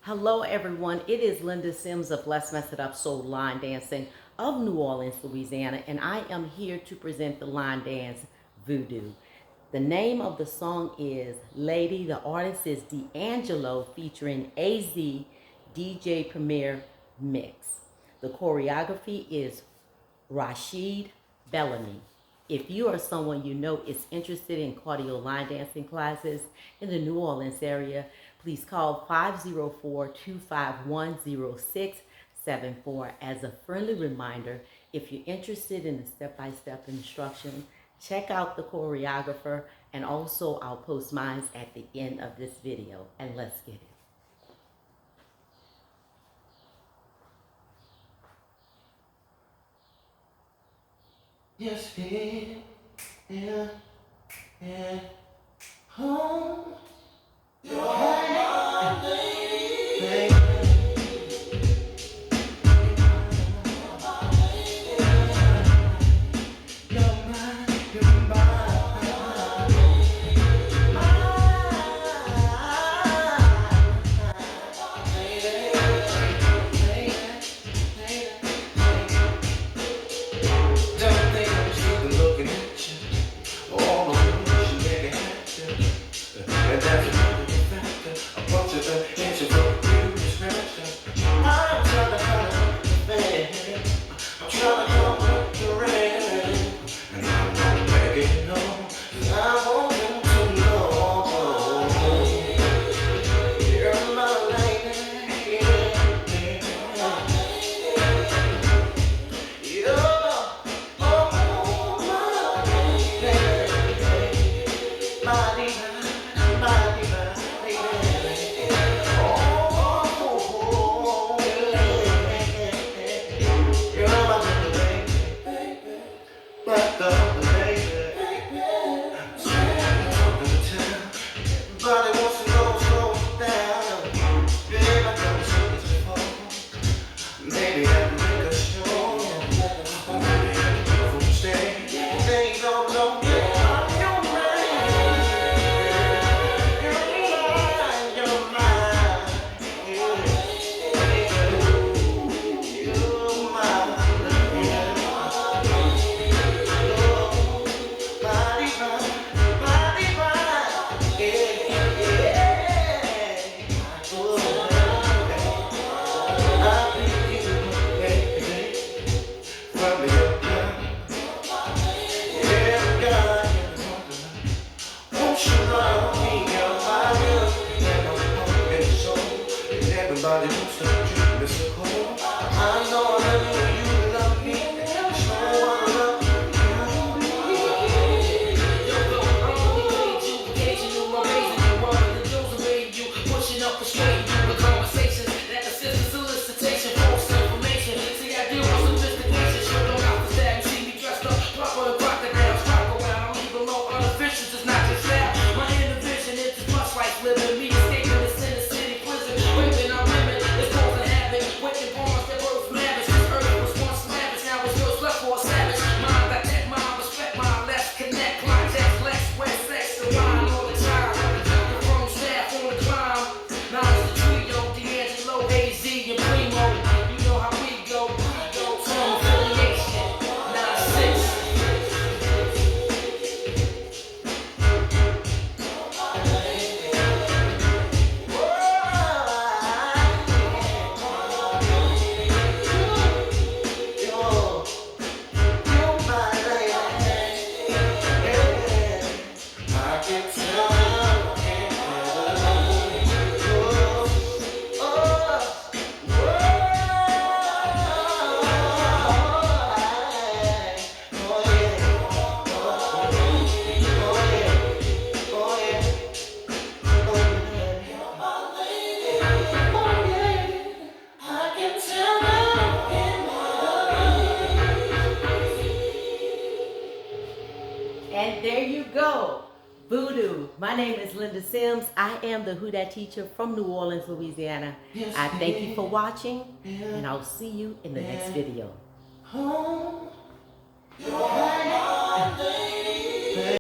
Hello everyone, it is Linda Sims of Let's Mess It Up Soul Line Dancing of New Orleans, Louisiana, and I am here to present the line dance Voodoo. The name of the song is Lady. The artist is D'Angelo featuring AZ DJ Premier Mix. The choreography is RASHEED, BELLAMY. If you or someone you know is interested in cardio line dancing classes in the New Orleans area, please call 504-251-0674. As a friendly reminder, if you're interested in the step-by-step instruction, check out the choreographer, and also I'll post mine at the end of this video. And let's get it. Yes, yeah, home. You're my baby. Everybody wants to treat me so cold. I know that you love me. Show what love you need. You occasional, my raising you one of the jewels of you, pushing up, persuading you with conversations that assist in solicitation, false information. See, I deal with sophistication. Sure don't have to stab me. See me dressed up, proper and crocodiles, rock around. I'm even low artificials. It's not just that. My inner vision is as much like living me, escaping the sin of city prison. Women are women. Waiting pawns that birth lavish. This earth was once lavish, now it's yours left for a savage. Mind that take mine, respect mine, let's connect. Climax, flex, wet sex, the wine all the time. The firm staff on the climb. Now it's the trio, D'Angelo, AZ, and Primo. You know how we go. Some affiliation, 9-6. And there you go, Voodoo. My name is Linda Sims. I am the Who Dat teacher from New Orleans, Louisiana. I thank you for watching, and I'll see you in the next video.